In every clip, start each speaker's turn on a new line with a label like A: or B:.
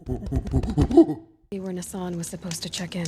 A: See where Nassan was supposed to check in.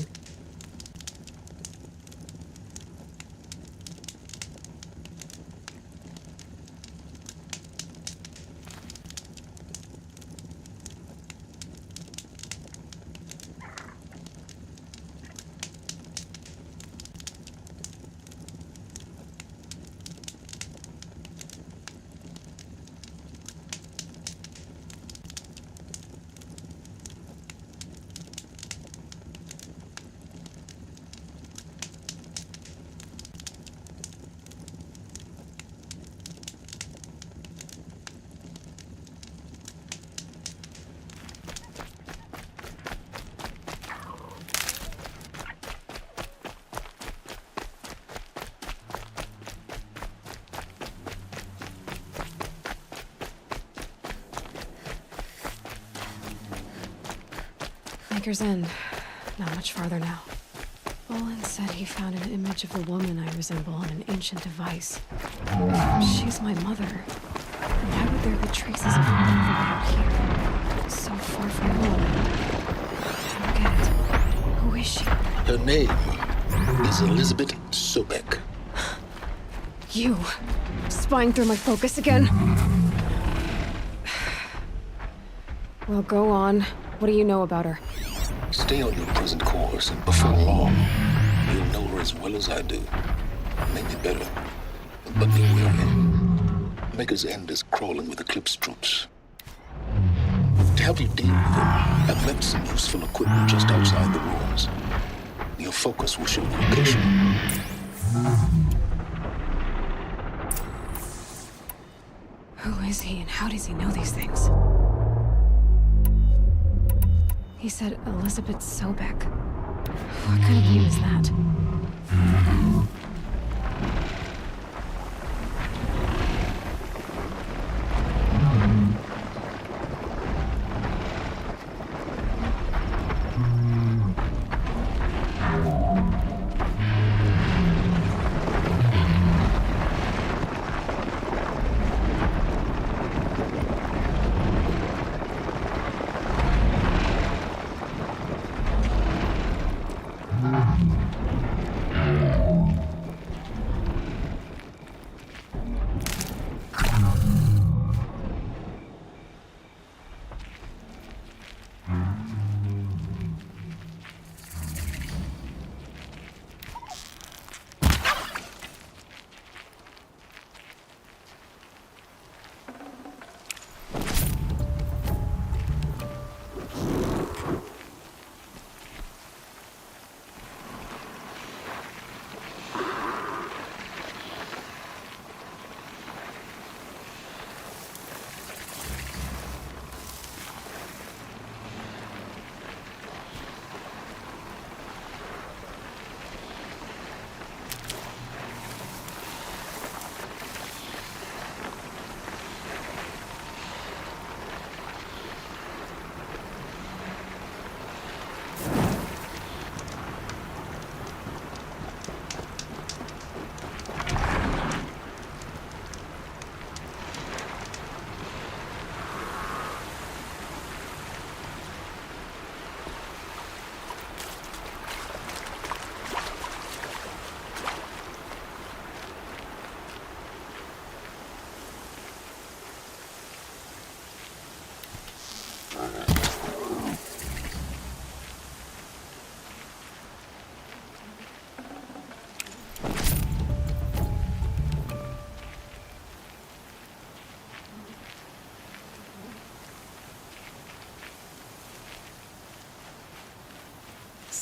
A: Maker's End. Not much farther now. Olin said he found an image of the woman I resemble on an ancient device. She's my mother. Why would there be traces of her out here? So far from home. I don't get it. Who is she?
B: Her name is Elizabeth Sobek.
A: You. Spying through my focus again? Well, go on. What do you know about her?
B: Stay on your present course, and before long, you'll know her as well as I do. Maybe better, but be wary. Maker's End is crawling with Eclipse troops. To help you deal with them, I've left some useful equipment just outside the ruins. Your focus will show the location.
A: Who is he and how does he know these things? He said Elizabeth Sobek. What kind of name is that?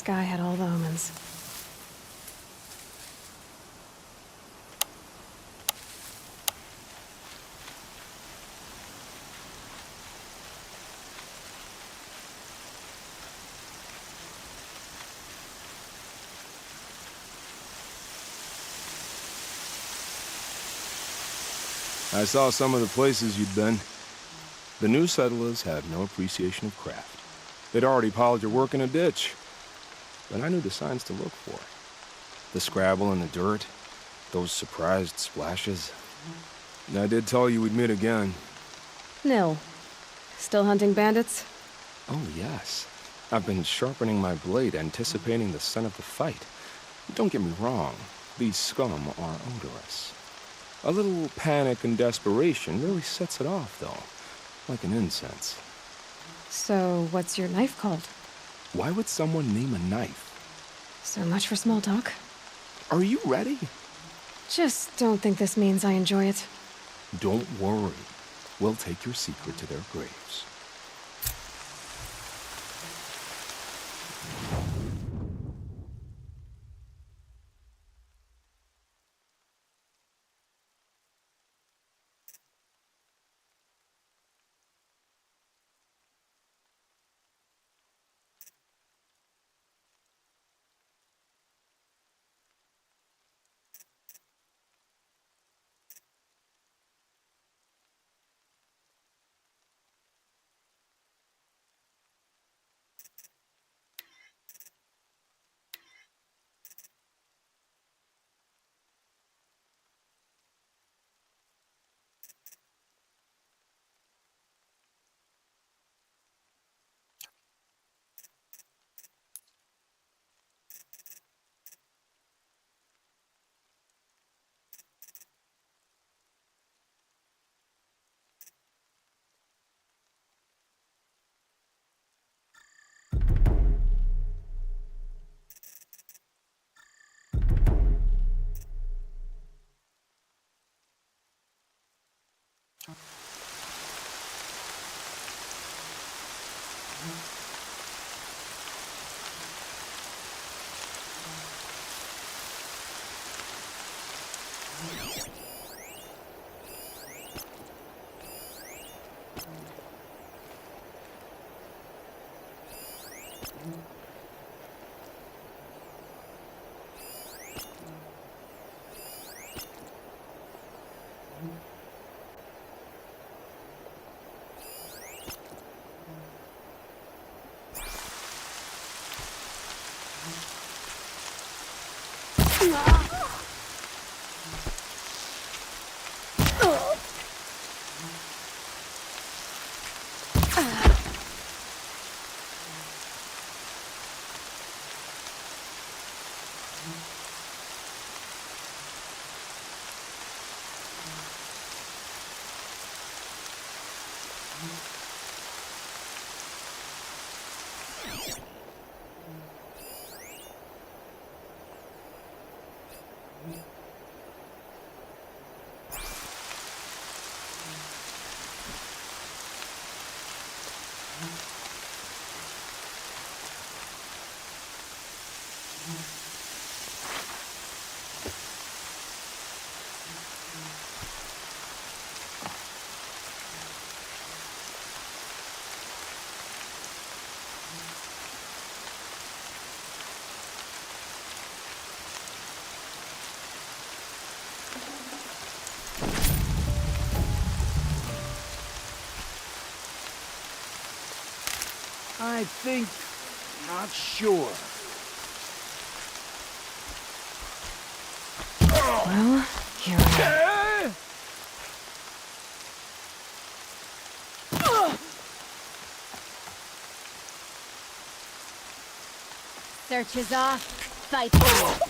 A: Sky had all the omens.
C: I saw some of the places you'd been. The new settlers have no appreciation of craft. They'd already piled your work in a ditch. But I knew the signs to look for. The scrabble in the dirt, those surprised splashes. And I did tell you we'd meet again.
A: Nil. Still hunting bandits?
C: Oh, yes. I've been sharpening my blade, anticipating the scent of the fight. Don't get me wrong, these scum are odorous. A little panic and desperation really sets it off, though, like an incense.
A: So, what's your knife called?
C: Why would someone name a knife?
A: So much for small talk.
C: Are you ready?
A: Just don't think this means I enjoy it.
C: Don't worry. We'll take your secret to their graves.
D: I think... not sure.
A: Well, here I am.
E: Search is off. Fight on.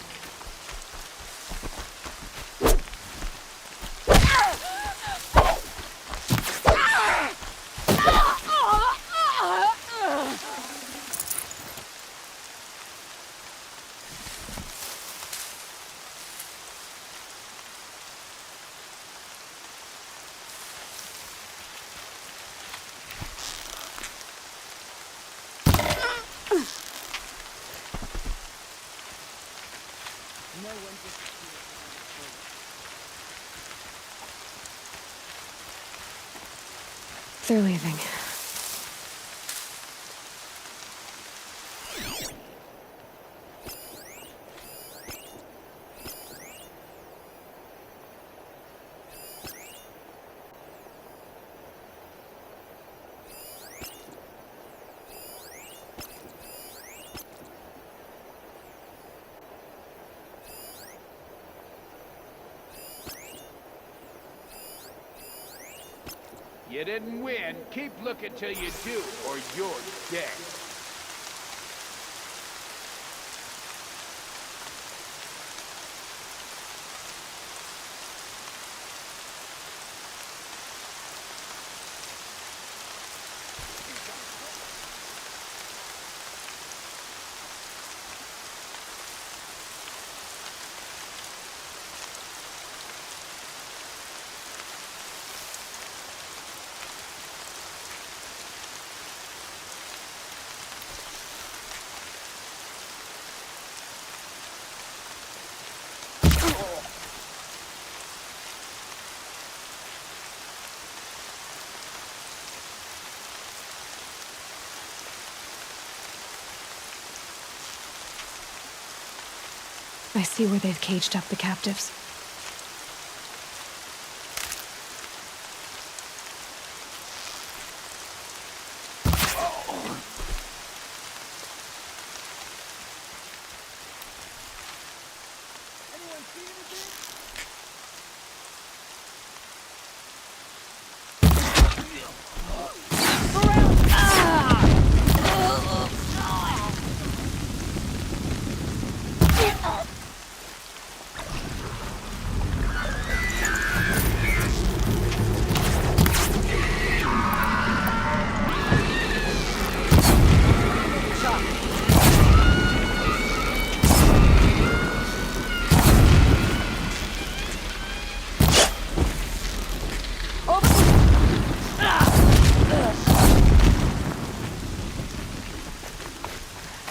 A: They're leaving.
D: You didn't win. Keep looking till you do, or you're dead.
A: I see where they've caged up the captives.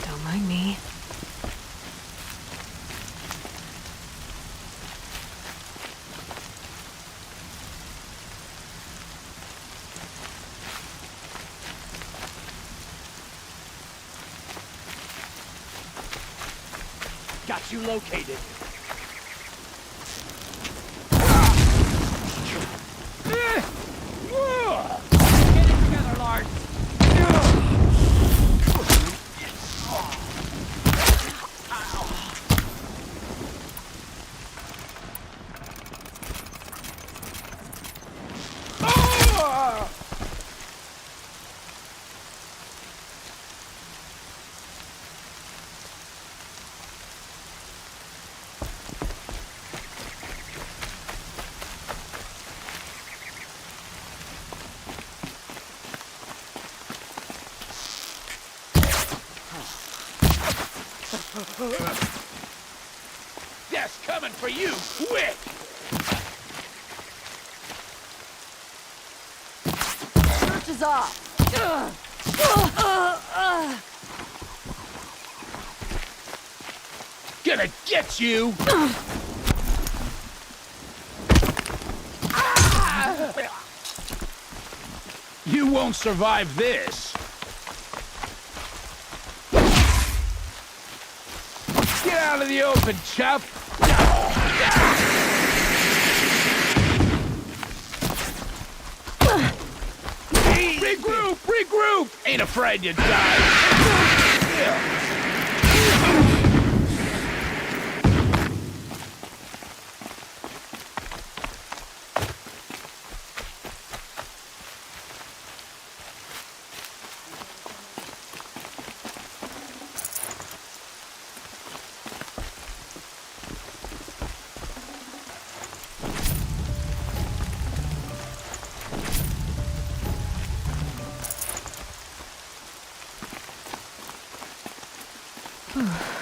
A: Don't mind me.
D: Got you located. Get it together, Lars. Death's coming for you, quick!
E: Search is off.
D: Gonna get you! You won't survive this. Get out of the open, chap! Regroup! Regroup! Ain't afraid you die.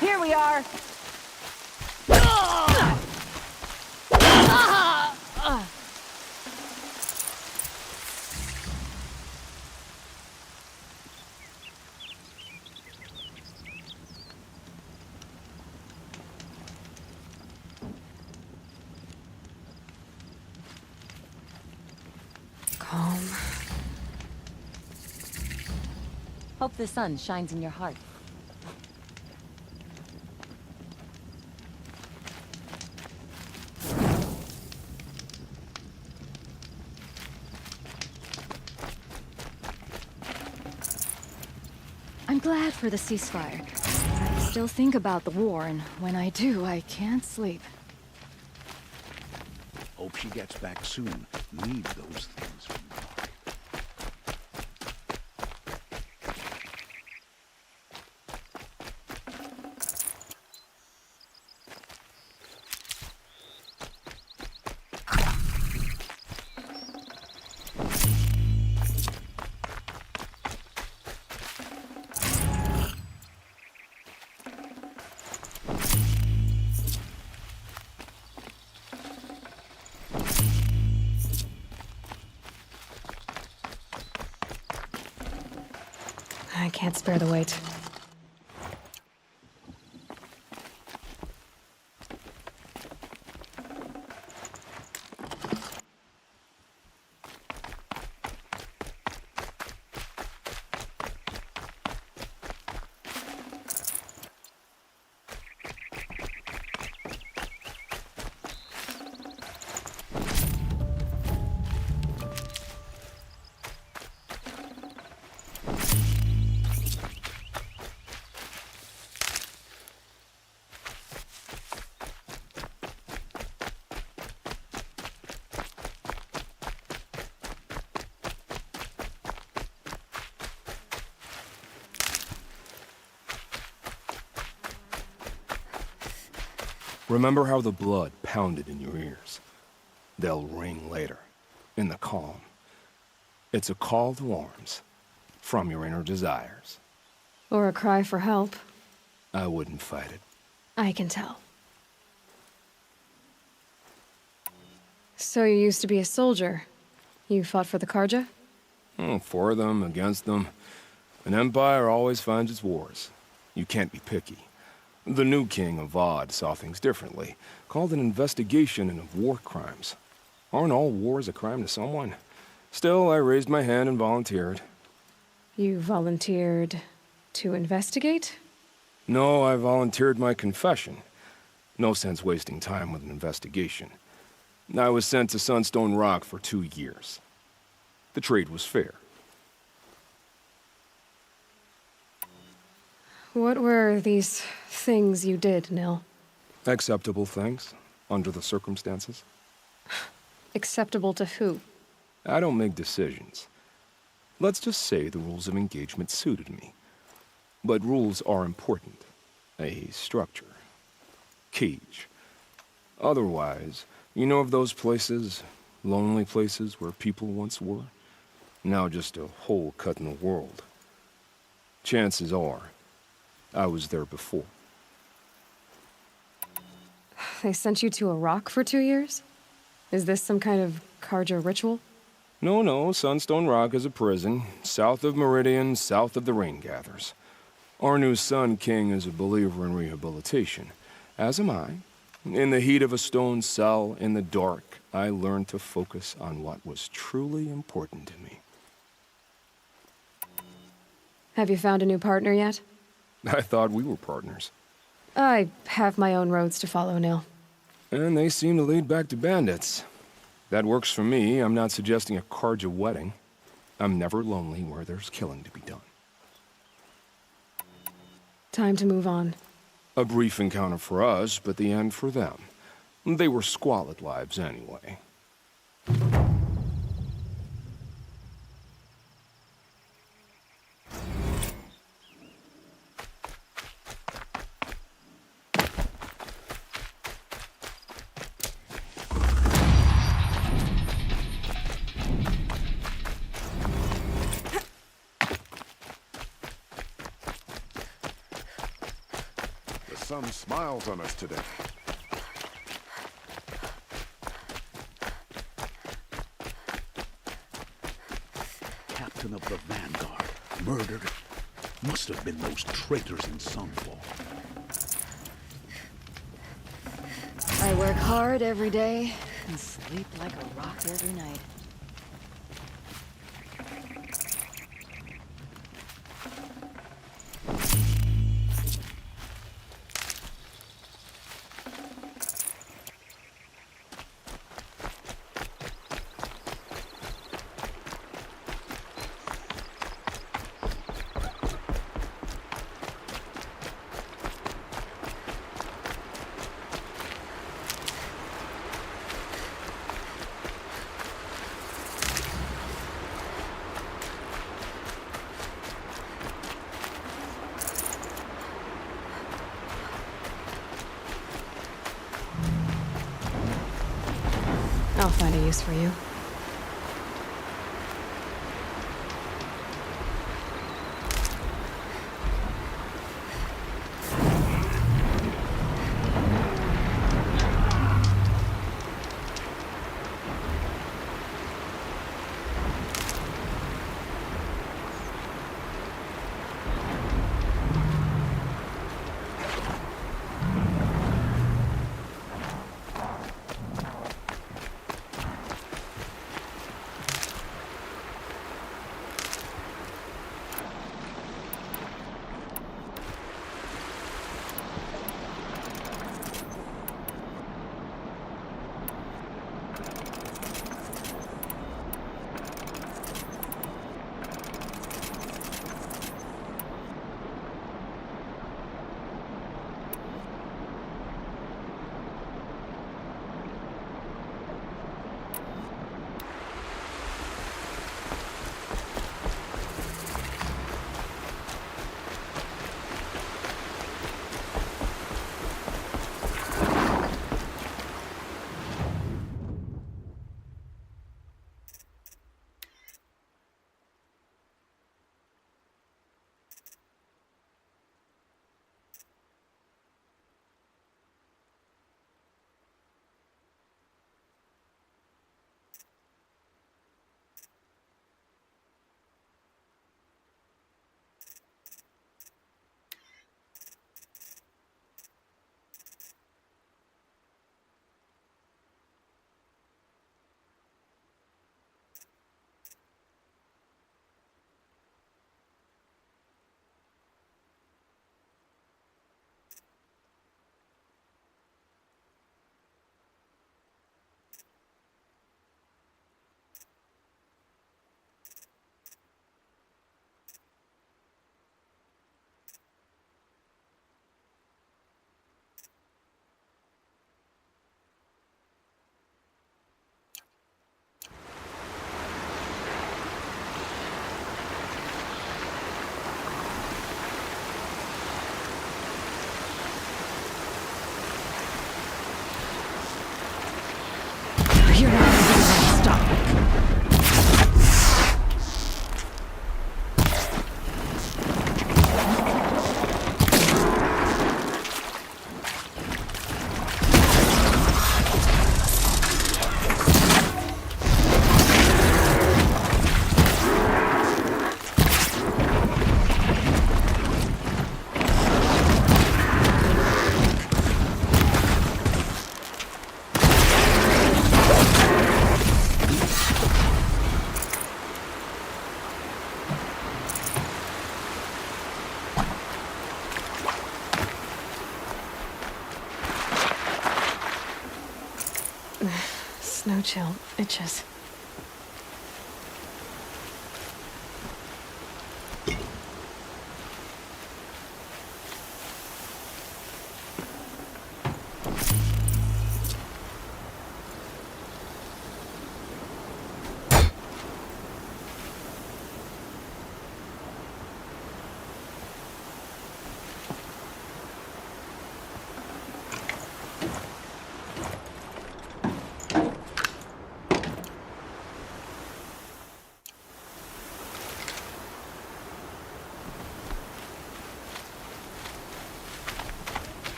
E: Here we are.
A: Calm.
E: Hope the sun shines in your heart. I'm glad for the ceasefire. I still think about the war, and when I do, I can't sleep.
D: Hope she gets back soon. Need those things from Mark.
A: I can't spare the weight.
C: Remember how the blood pounded in your ears? They'll ring later, in the calm. It's a call to arms, from your inner desires.
A: Or a cry for help.
C: I wouldn't fight it.
A: I can tell. So you used to be a soldier. You fought for the Karja?
C: For them, against them. An empire always finds its wars. You can't be picky. The new king of Vod saw things differently, called an investigation into war crimes. Aren't all wars a crime to someone? Still, I raised my hand and volunteered.
A: You volunteered to investigate?
C: No, I volunteered my confession. No sense wasting time with an investigation. I was sent to Sunstone Rock for 2 years. The trade was fair.
A: What were these things you did, Nil?
C: Acceptable things, under the circumstances.
A: Acceptable to who?
C: I don't make decisions. Let's just say the rules of engagement suited me. But rules are important. A structure. Cage. Otherwise, you know of those places, lonely places where people once were? Now just a hole cut in the world. Chances are, I was there before.
A: They sent you to a rock for 2 years? Is this some kind of Karja ritual?
C: No, Sunstone Rock is a prison, south of Meridian, south of the Rain Gathers. Our new Sun King is a believer in rehabilitation, as am I. In the heat of a stone cell, in the dark, I learned to focus on what was truly important to me.
A: Have you found a new partner yet?
C: I thought we were partners.
A: I have my own roads to follow, Nil.
C: And they seem to lead back to bandits. That works for me. I'm not suggesting a Karja wedding. I'm never lonely where there's killing to be done.
A: Time to move on.
C: A brief encounter for us, but the end for them. They were squalid lives anyway.
F: The sun smiles on us today.
G: Captain of the Vanguard, murdered. Must have been those traitors in Sunfall.
E: I work hard every day and sleep like a rock every night.
A: I'll find a use for you. snow chill itches.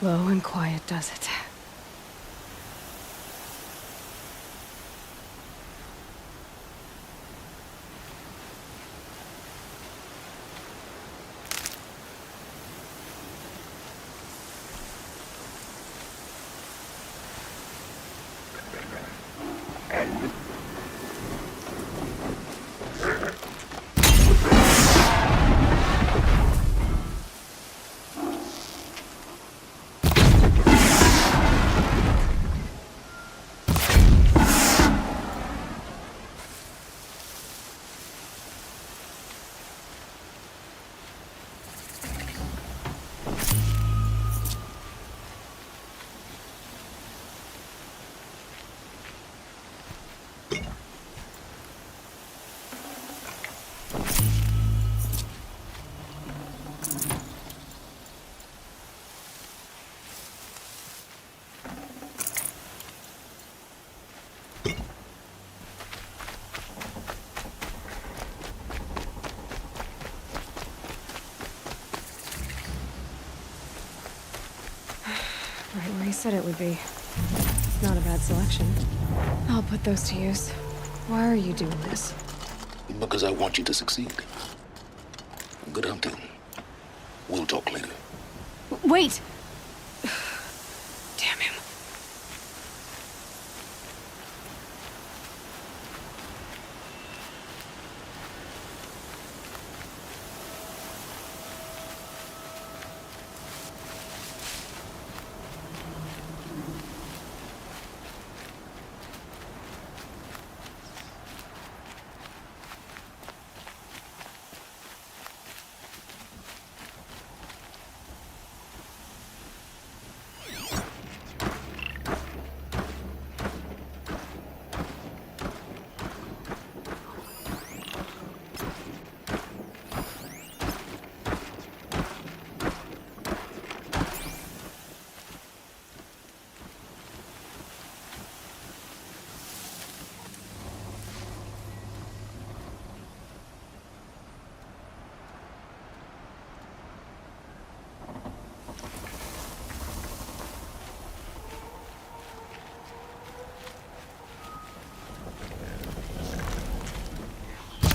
A: Low and quiet does it. Right where he said it would be. Not a bad selection. I'll put those to use. Why are you doing this?
B: Because I want you to succeed. Good hunting. We'll talk later.
A: Wait! Damn him.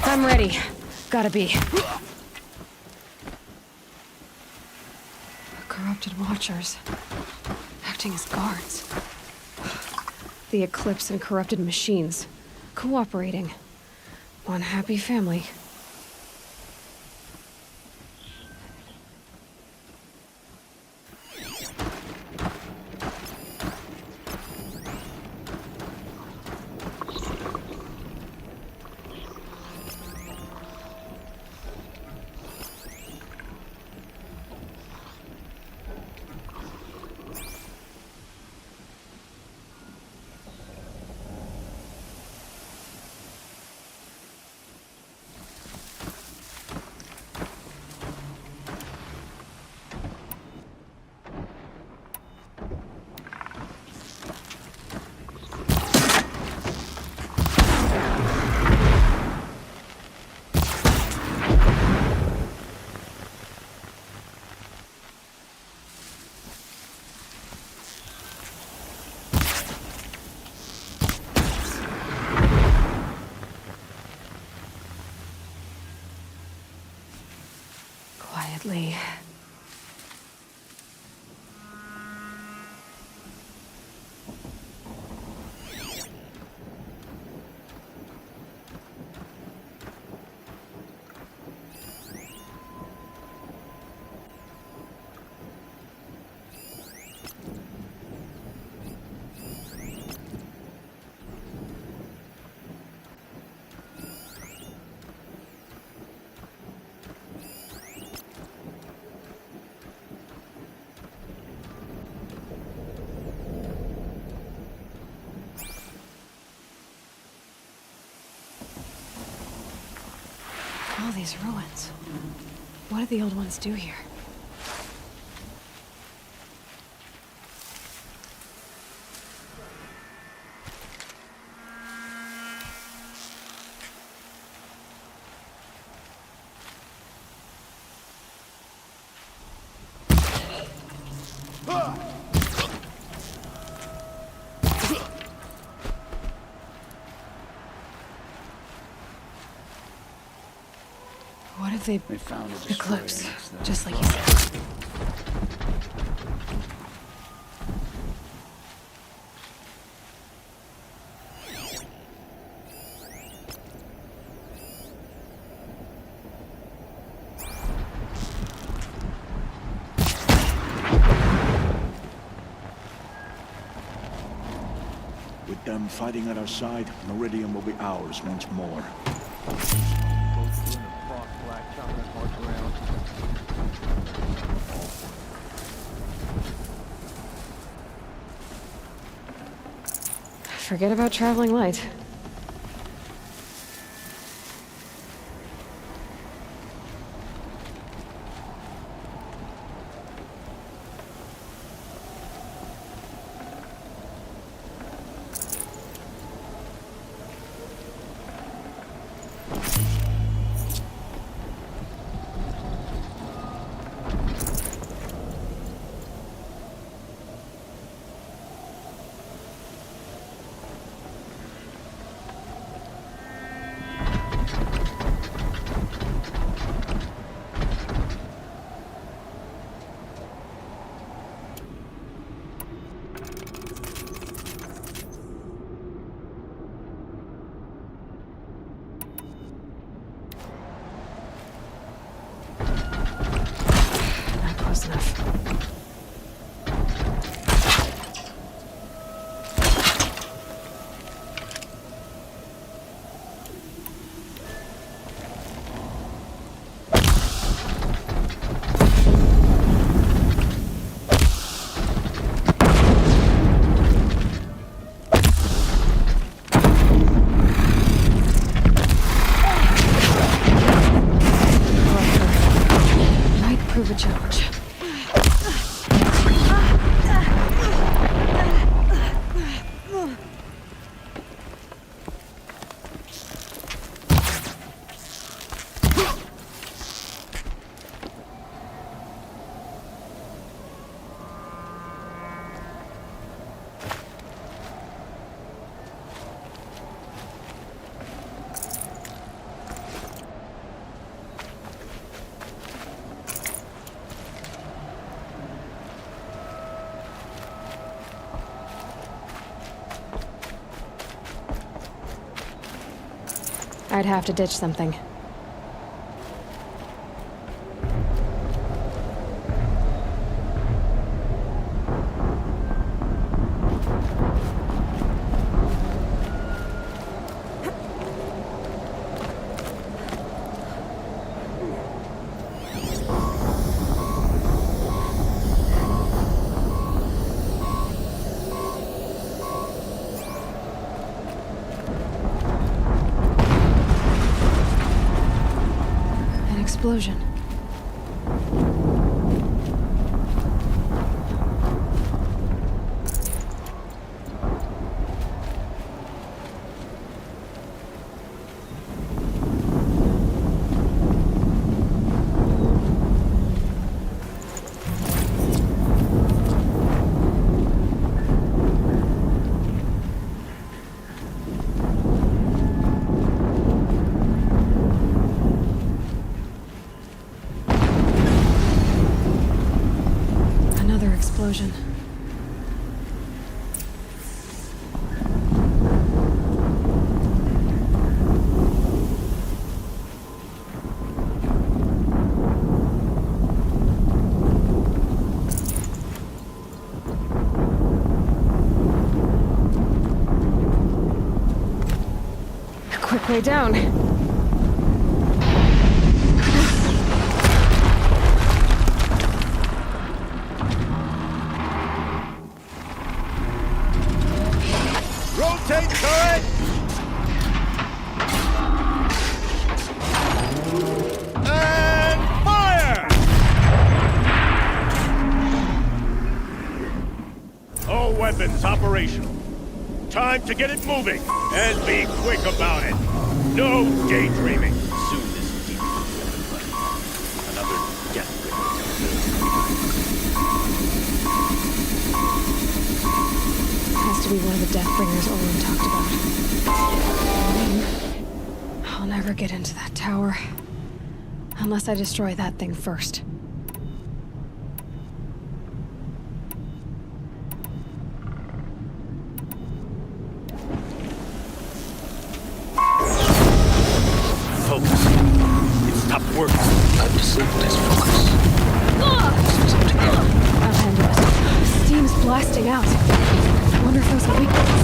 A: I'm ready. Gotta be. Corrupted watchers. Acting as guards. The Eclipse and corrupted machines. Cooperating. One happy family. these ruins? What did the old ones do here? What if they
H: found a
A: the clips,
H: destroyer next to that
A: just like you said?
G: With them fighting at our side, Meridian will be ours once more.
A: Forget about traveling light. Not close enough. Might prove a challenge. I'd have to ditch something. An explosion. Another explosion. A quick way down.
D: Rotate turret!
H: weapons operational. Time to get it moving, and be quick about it. No daydreaming.
G: Soon this deep weapon run. Another death bringer.
A: Has to be one of the Deathbringers Olin talked about. I'll never get into that tower. Unless I destroy that thing first.
G: Focus. It stopped working.
B: I've disabled his focus. It's up to you.
A: I'll handle it. Steam's blasting out. I wonder if those are weaknesses.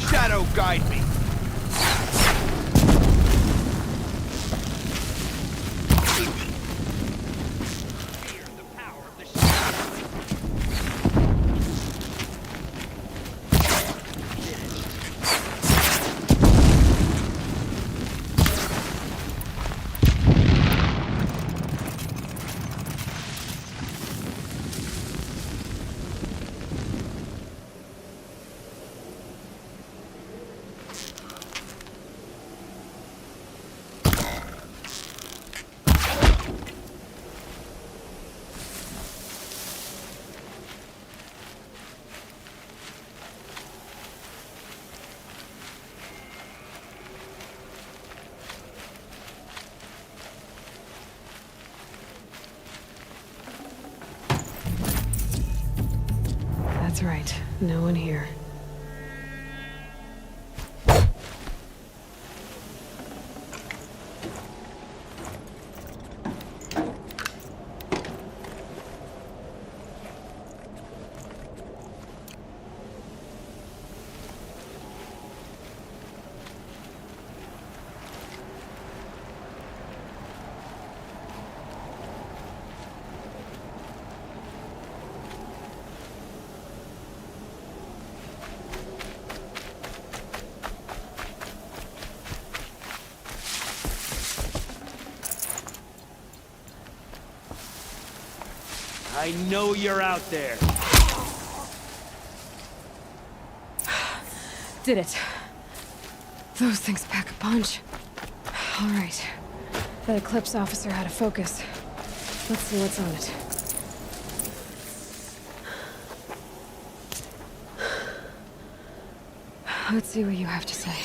D: Shadow guide me.
A: That's right. No one here.
D: I know you're out there.
A: Did it. Those things pack a punch. All right. That Eclipse officer had a focus. Let's see what's on it. Let's see what you have to say.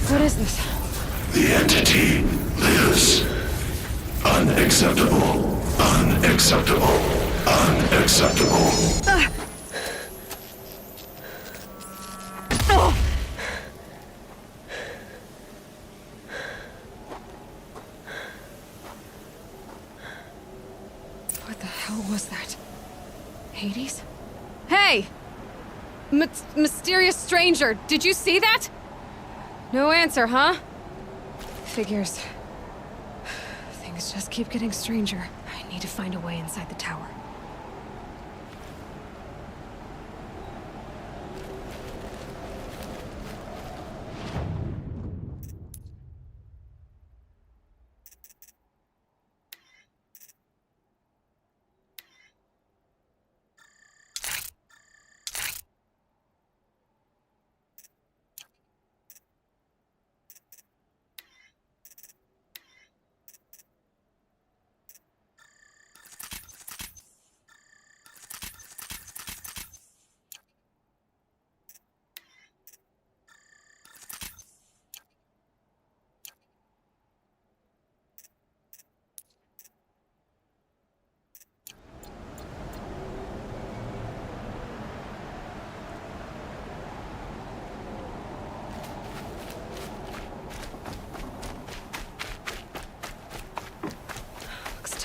A: What is this?
I: The entity lives. Unacceptable. Unacceptable. Unacceptable.
A: What the hell was that? Hades? Hey! Mysterious stranger, did you see that? No answer, huh? Figures. Things just keep getting stranger. I need to find a way inside the tower.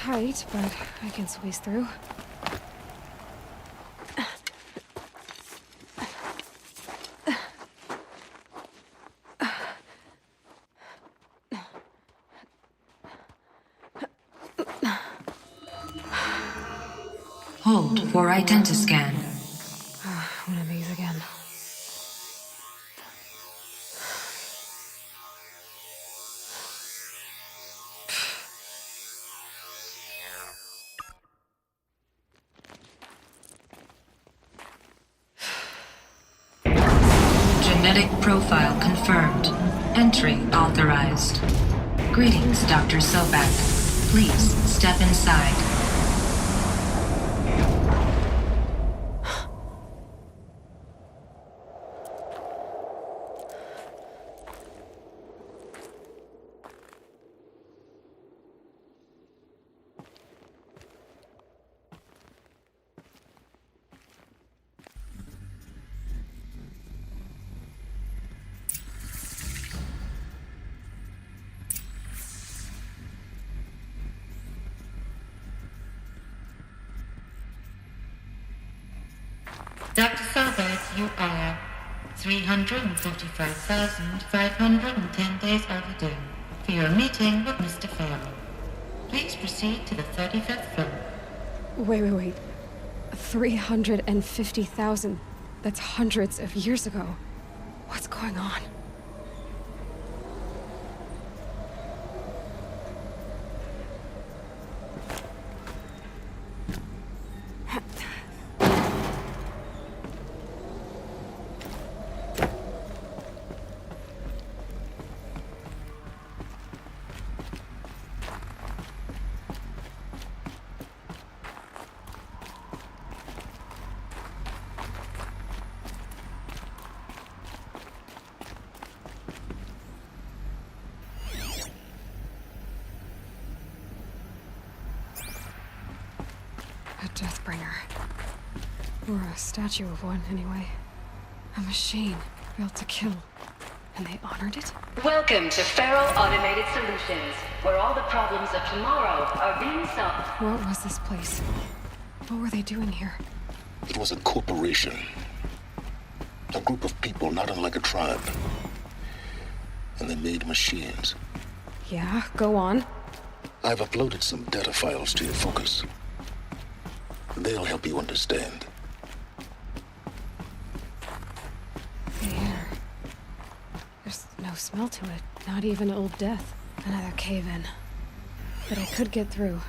A: tight, but I can squeeze through.
J: Hold for identiscan.
A: One of these again.
J: Genetic profile confirmed. Entry authorized. Greetings, Dr. Sobek. Please step inside.
K: Dr. Sobek, you are 355,510 days overdue for your meeting with Mr. Farrell. Please proceed to the 35th floor.
A: Wait. 350,000. That's hundreds of years ago. What's going on? A Deathbringer. Or a statue of one, anyway. A machine built to kill. And they honored it?
L: Welcome to Feral Automated Solutions, where all the problems of tomorrow are being solved.
A: What was this place? What were they doing here?
B: It was a corporation. A group of people not unlike a tribe. And they made machines.
A: Yeah, go on.
B: I've uploaded some data files to your focus. They'll help you understand.
A: The air. There's no smell to it. Not even Old Death. Another cave-in. But I could get through.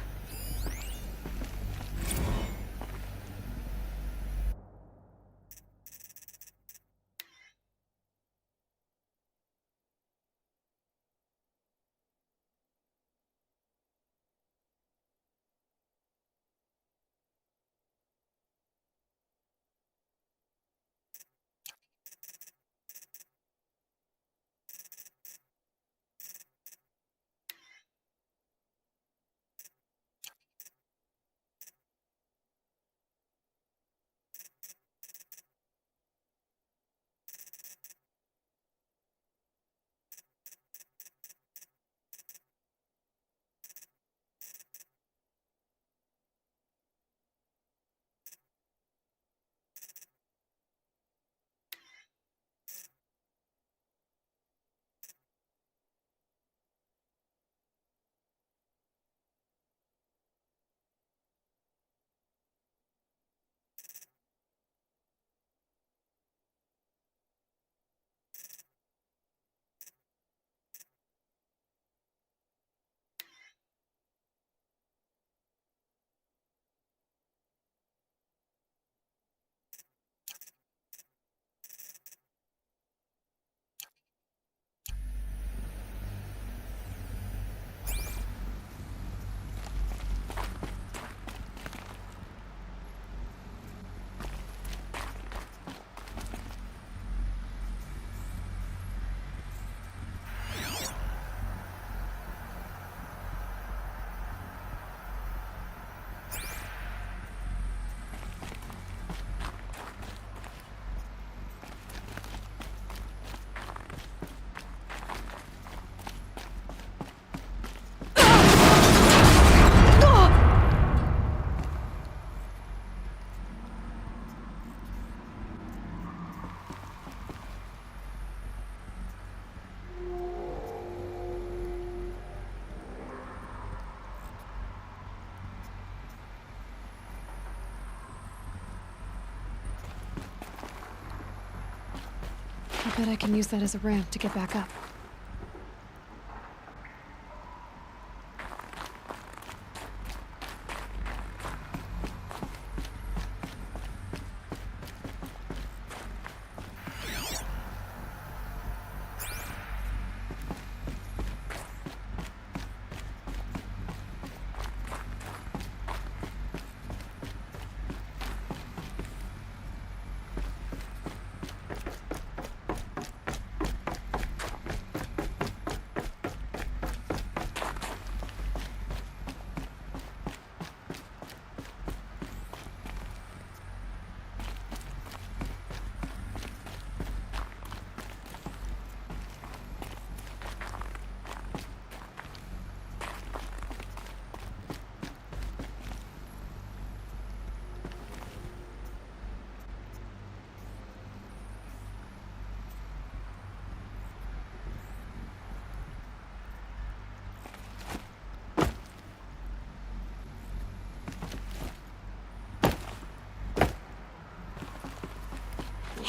A: I bet I can use that as a ramp to get back up.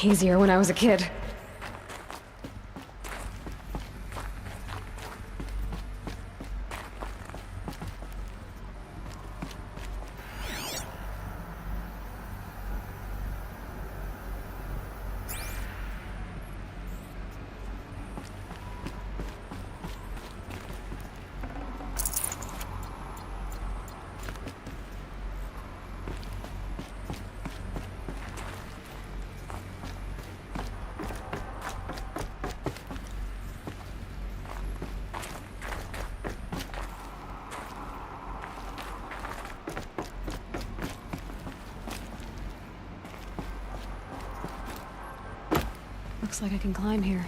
A: Easier when I was a kid. Looks like I can climb here.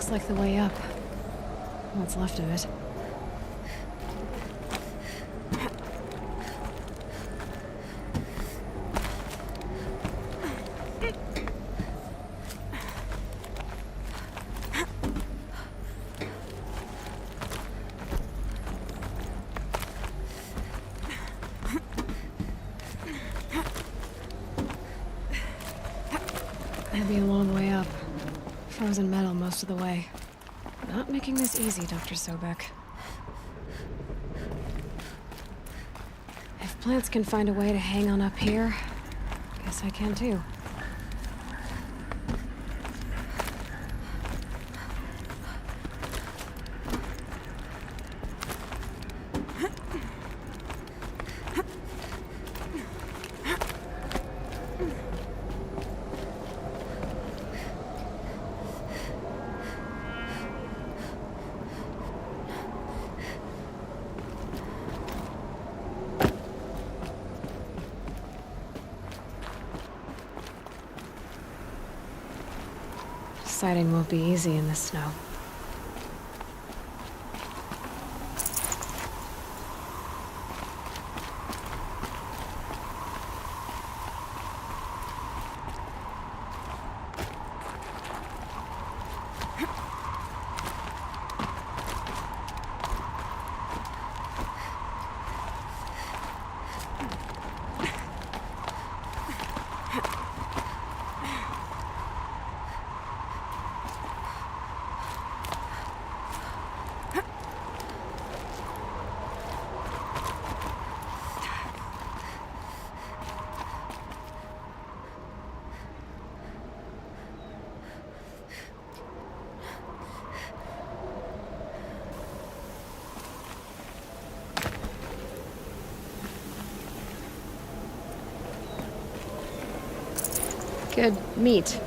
A: Looks like the way up. What's left of it. Gonna be a long way up. Frozen metal most of the way. Not making this easy, Dr. Sobek. If plants can find a way to hang on up here, guess I can too. Sighting won't be easy in the snow. Good meat.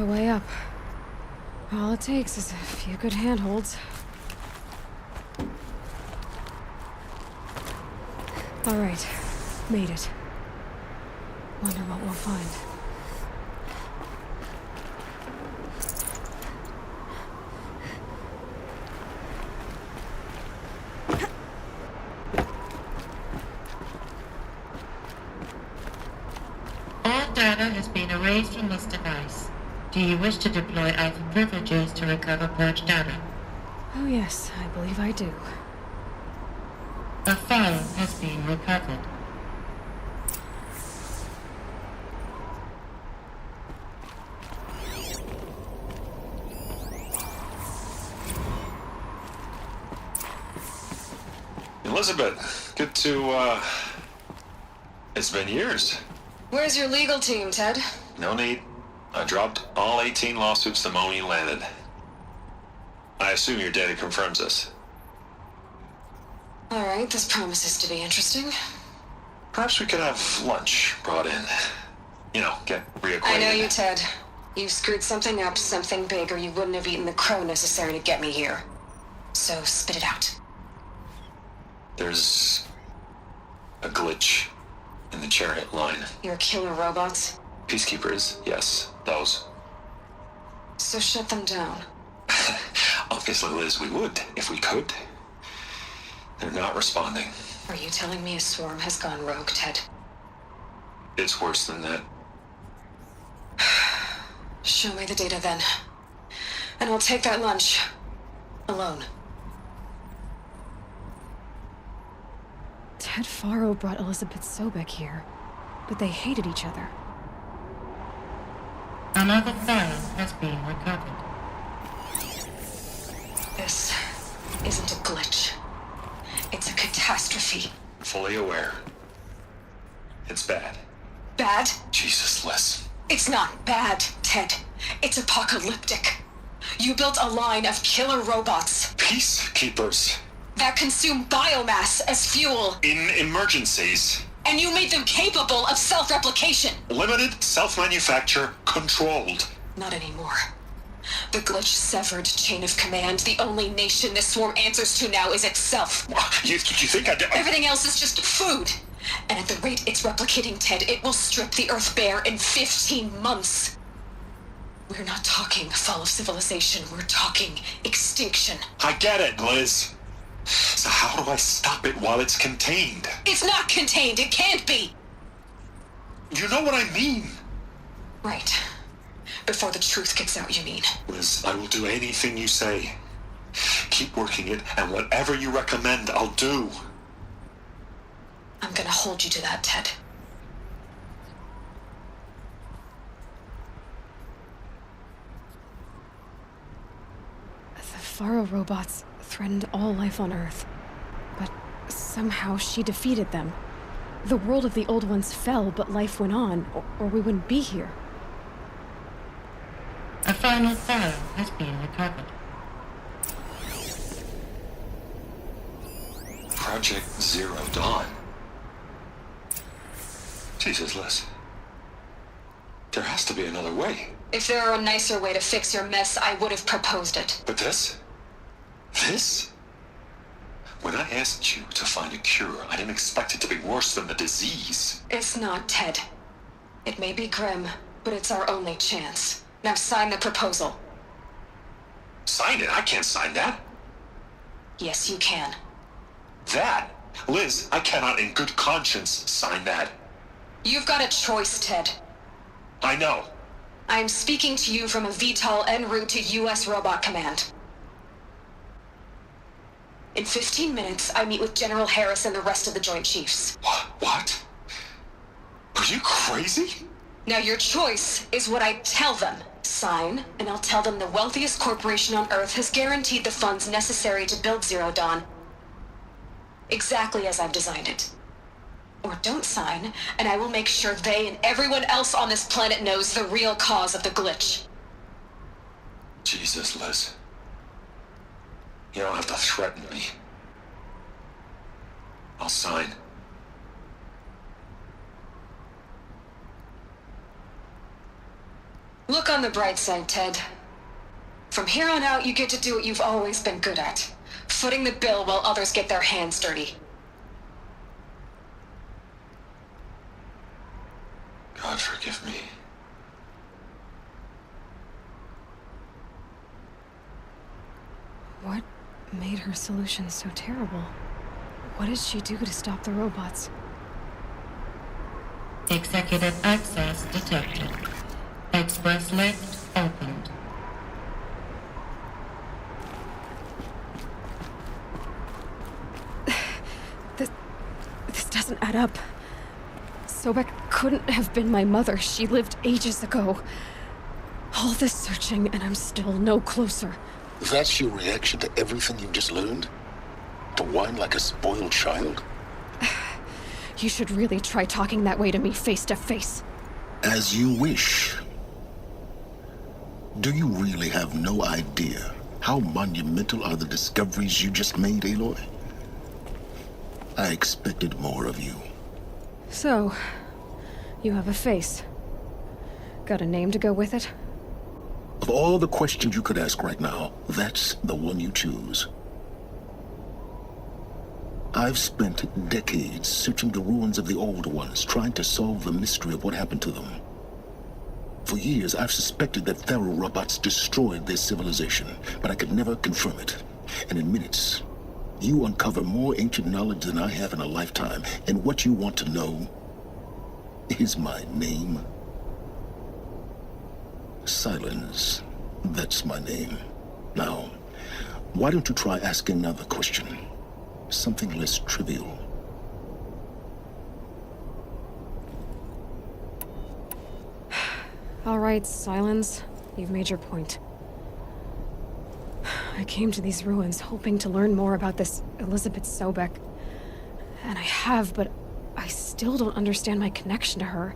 A: a way up. All it takes is a few good handholds. All right, made it. Wonder what we'll find.
K: All data has been erased from this device. Do you wish to deploy either privileges to recover purged data?
A: Oh yes, I believe I do.
K: A file has been recovered.
M: Elizabeth, good to, it's been years.
A: Where's your legal team, Ted?
M: No need. I dropped all 18 lawsuits the moment you landed. I assume your data confirms this.
A: All right, this promises to be interesting.
M: Perhaps we could have lunch brought in. You know, get reacquainted.
A: I know you, Ted. You've screwed something up, something big, or you wouldn't have eaten the crow necessary to get me here. So spit it out.
M: There's a glitch in the chariot line.
A: Your killer robots?
M: Peacekeepers, yes, those.
A: So shut them down.
M: Obviously, Liz, we would, if we could. They're not responding.
A: Are you telling me a swarm has gone rogue, Ted?
M: It's worse than that.
A: Show me the data then. And I'll take that lunch. Alone. Ted Faro brought Elizabeth Sobek here, but they hated each other.
K: Another file has been recovered.
A: This isn't a glitch. It's a catastrophe.
M: Fully aware. It's bad.
A: Bad?
M: Jesus, Liz.
A: It's not bad, Ted. It's apocalyptic. You built a line of killer robots.
M: Peacekeepers.
A: That consume biomass as fuel.
M: In emergencies.
A: And you made them capable of self-replication.
M: Limited, self-manufacture, controlled.
A: Not anymore. The glitch severed chain of command. The only nation this swarm answers to now is itself.
M: You think I did?
A: Everything else is just food. And at the rate it's replicating, Ted, it will strip the Earth bare in 15 months. We're not talking fall of civilization. We're talking extinction.
M: I get it, Liz. So how do I stop it while it's contained?
A: It's not contained. It can't be.
M: You know what I mean.
A: Right. Before the truth gets out, you mean?
M: Liz, I will do anything you say. Keep working it, and whatever you recommend, I'll do.
A: I'm gonna hold you to that, Ted. The Faro robots threatened all life on Earth, but somehow she defeated them. The world of the old ones fell, but life went on, or we wouldn't be here.
K: A final file has been recovered.
M: Project Zero Dawn. Jesus, Liz. There has to be another way.
A: If there were a nicer way to fix your mess, I would have proposed it.
M: But this? This? When I asked you to find a cure, I didn't expect it to be worse than the disease.
A: It's not, Ted. It may be grim, but it's our only chance. Now sign the proposal.
M: Sign it? I can't sign that.
A: Yes, you can.
M: That? Liz, I cannot in good conscience sign that.
A: You've got a choice, Ted.
M: I know.
A: I'm speaking to you from a VTOL en route to U.S. Robot Command. In 15 minutes, I meet with General Harris and the rest of the Joint Chiefs.
M: What? Are you crazy?
A: Now your choice is what I tell them. Sign, and I'll tell them the wealthiest corporation on Earth has guaranteed the funds necessary to build Zero Dawn. Exactly as I've designed it. Or don't sign, and I will make sure they and everyone else on this planet knows the real cause of the glitch.
M: Jesus, Liz. You don't have to threaten me. I'll sign.
A: Look on the bright side, Ted. From here on out, you get to do what you've always been good at. Footing the bill while others get their hands dirty.
M: God forgive me.
A: What made her solution so terrible? What did she do to stop the robots?
K: Executive access detected. Express lift opened.
A: This doesn't add up. Sobek couldn't have been my mother. She lived ages ago. All this searching, and I'm still no closer.
B: That's your reaction to everything you've just learned? To whine like a spoiled child?
A: You should really try talking that way to me face to face.
B: As you wish. Do you really have no idea how monumental are the discoveries you just made, Aloy? I expected more of you.
A: So, you have a face. Got a name to go with it?
B: Of all the questions you could ask right now, that's the one you choose. I've spent decades searching the ruins of the old ones, trying to solve the mystery of what happened to them. For years, I've suspected that Thero robots destroyed their civilization, but I could never confirm it. And in minutes, you uncover more ancient knowledge than I have in a lifetime, and what you want to know is my name. Silence. That's my name. Now, why don't you try asking another question? Something less trivial.
A: All right, Silence. You've made your point. I came to these ruins hoping to learn more about this Elizabeth Sobek. And I have, but I still don't understand my connection to her.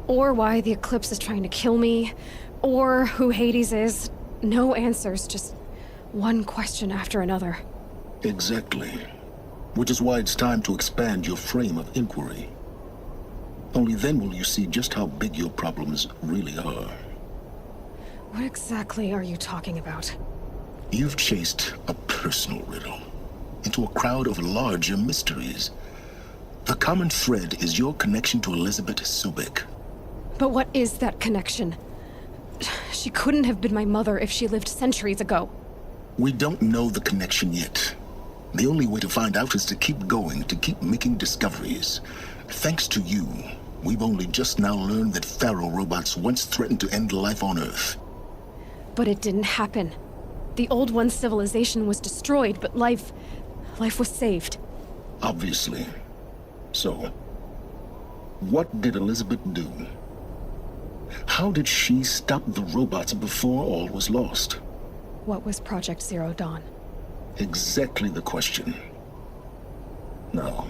A: Or why the Eclipse is trying to kill me. Or who Hades is. No answers, just one question after another.
B: Exactly. Which is why it's time to expand your frame of inquiry. Only then will you see just how big your problems really are.
A: What exactly are you talking about?
B: You've chased a personal riddle into a crowd of larger mysteries. The common thread is your connection to Elizabeth Sobek.
A: But what is that connection? She couldn't have been my mother if she lived centuries ago.
B: We don't know the connection yet. The only way to find out is to keep going, to keep making discoveries. Thanks to you, we've only just now learned that Pharaoh robots once threatened to end life on Earth.
A: But it didn't happen. The Old One's civilization was destroyed, but life was saved.
B: Obviously. So, what did Elizabeth do? How did she stop the robots before all was lost?
A: What was Project Zero Dawn?
B: Exactly the question. Now,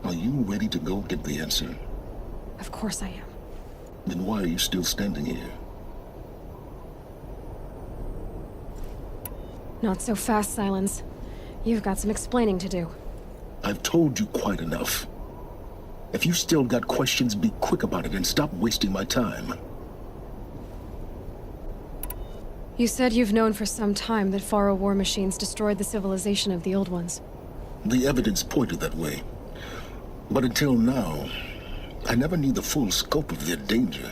B: are you ready to go get the answer?
A: Of course I am.
B: Then why are you still standing here?
A: Not so fast, Silence. You've got some explaining to do.
B: I've told you quite enough. If you still got questions, be quick about it and stop wasting my time.
A: You said you've known for some time that Pharaoh war machines destroyed the civilization of the Old Ones.
B: The evidence pointed that way. But until now, I never knew the full scope of their danger.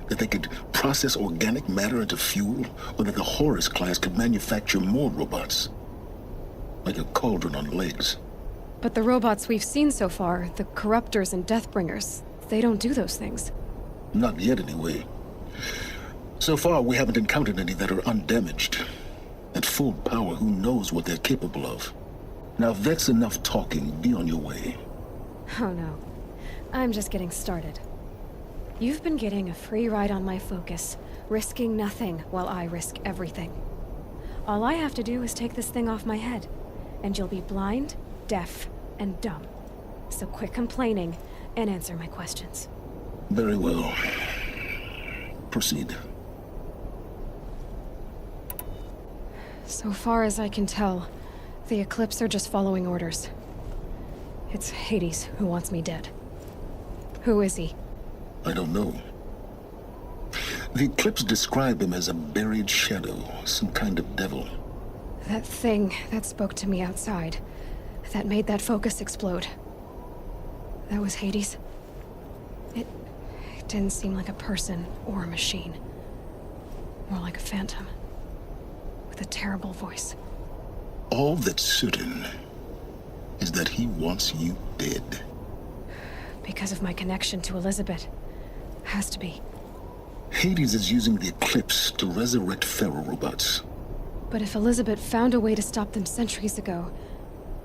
B: That they could process organic matter into fuel, or that the Horus class could manufacture more robots. Like a cauldron on legs.
A: But the robots we've seen so far, the Corruptors and Deathbringers, they don't do those things.
B: Not yet, anyway. So far, we haven't encountered any that are undamaged. At full power, who knows what they're capable of? Now, if that's enough talking, be on your way.
A: Oh no. I'm just getting started. You've been getting a free ride on my focus, risking nothing while I risk everything. All I have to do is take this thing off my head, and you'll be blind, deaf, and dumb. So quit complaining and answer my questions.
B: Very well. Proceed.
A: So far as I can tell, the Eclipse are just following orders. It's Hades who wants me dead. Who is he?
B: I don't know. The Eclipse describe him as a buried shadow, some kind of devil.
A: That thing that spoke to me outside, that made that focus explode. That was Hades. It didn't seem like a person or a machine. More like a phantom. With a terrible voice.
B: All that's certain is that he wants you dead.
A: Because of my connection to Elizabeth. Has to be.
B: Hades is using the Eclipse to resurrect feral robots.
A: But if Elizabeth found a way to stop them centuries ago,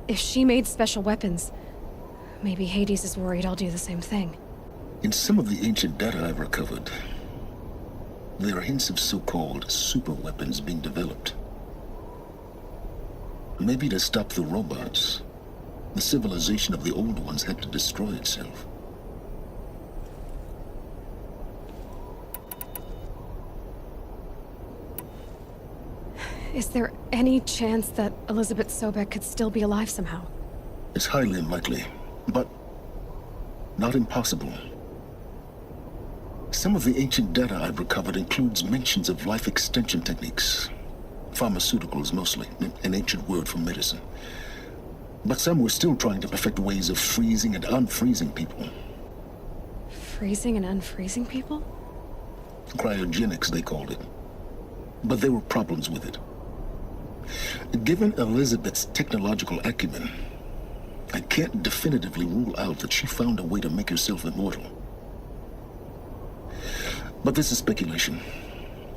A: if she made special weapons, maybe Hades is worried I'll do the same thing.
B: In some of the ancient data I've recovered, there are hints of so-called super weapons being developed. Maybe to stop the robots, the civilization of the old ones had to destroy itself.
A: Is there any chance that Elizabeth Sobek could still be alive somehow?
B: It's highly unlikely, but not impossible. Some of the ancient data I've recovered includes mentions of life extension techniques. Pharmaceuticals mostly, an ancient word for medicine. But some were still trying to perfect ways of freezing and unfreezing people.
A: Freezing and unfreezing people?
B: Cryogenics, they called it. But there were problems with it. Given Elizabeth's technological acumen, I can't definitively rule out that she found a way to make herself immortal. But this is speculation.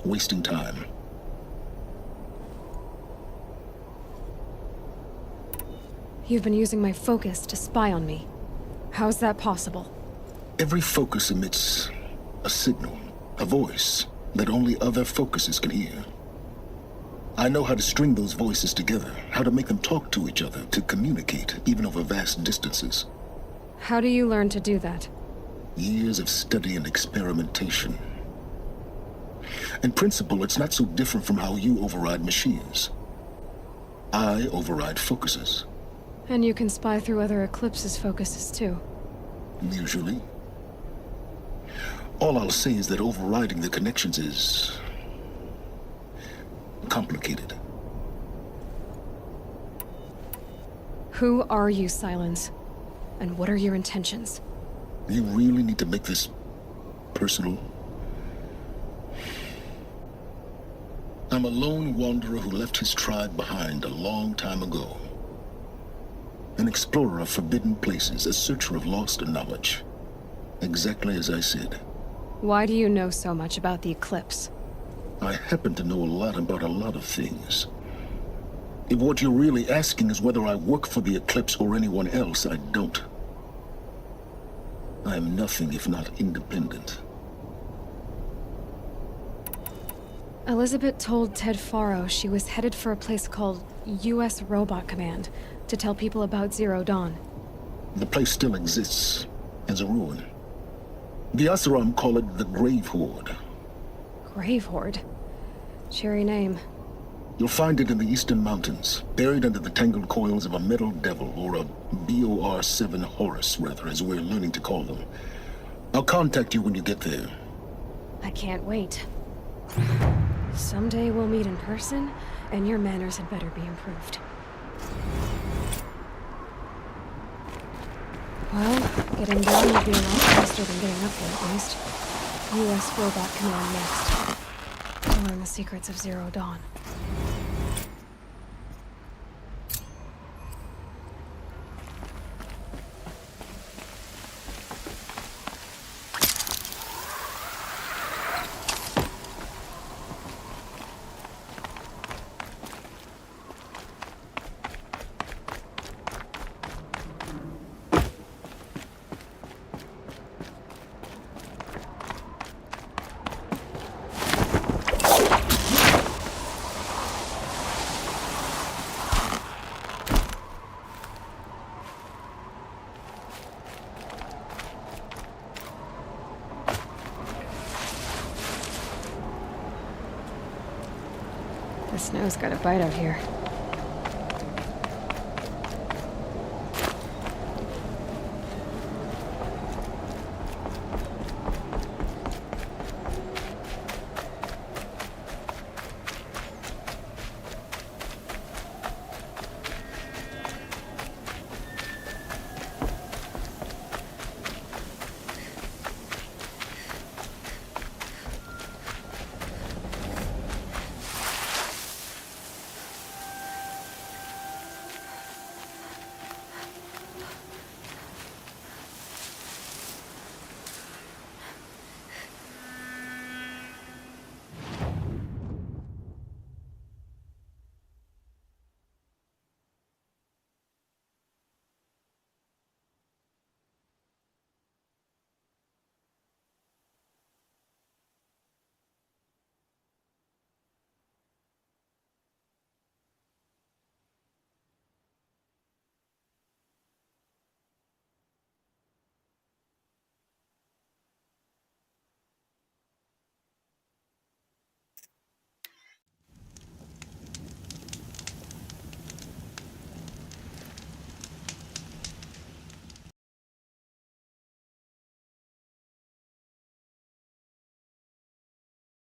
B: Wasting time.
A: You've been using my focus to spy on me. How's that possible?
B: Every focus emits a signal, a voice, that only other focuses can hear. I know how to string those voices together, how to make them talk to each other, to communicate, even over vast distances.
A: How do you learn to do that?
B: Years of study and experimentation. In principle, it's not so different from how you override machines. I override focuses.
A: And you can spy through other Eclipse's focuses too.
B: Usually. All I'll say is that overriding the connections is complicated.
A: Who are you, Silence? And what are your intentions?
B: You really need to make this personal? I'm a lone wanderer who left his tribe behind a long time ago. An explorer of forbidden places, a searcher of lost knowledge. Exactly as I said.
A: Why do you know so much about the Eclipse?
B: I happen to know a lot about a lot of things. If what you're really asking is whether I work for the Eclipse or anyone else, I don't. I am nothing if not independent.
A: Elizabeth told Ted Faro she was headed for a place called U.S. Robot Command to tell people about Zero Dawn.
B: The place still exists as a ruin. The Asaram call it the Grave Horde.
A: Grave Horde? Cheery name.
B: You'll find it in the eastern mountains, buried under the tangled coils of a metal devil, or a BOR-7 Horus, rather, as we're learning to call them. I'll contact you when you get there.
A: I can't wait. Someday we'll meet in person, and your manners had better be improved. Well, getting down will be a lot faster than getting up there, at least. U.S. Robot Command next. To learn the secrets of Zero Dawn. The snow's got a bite out here.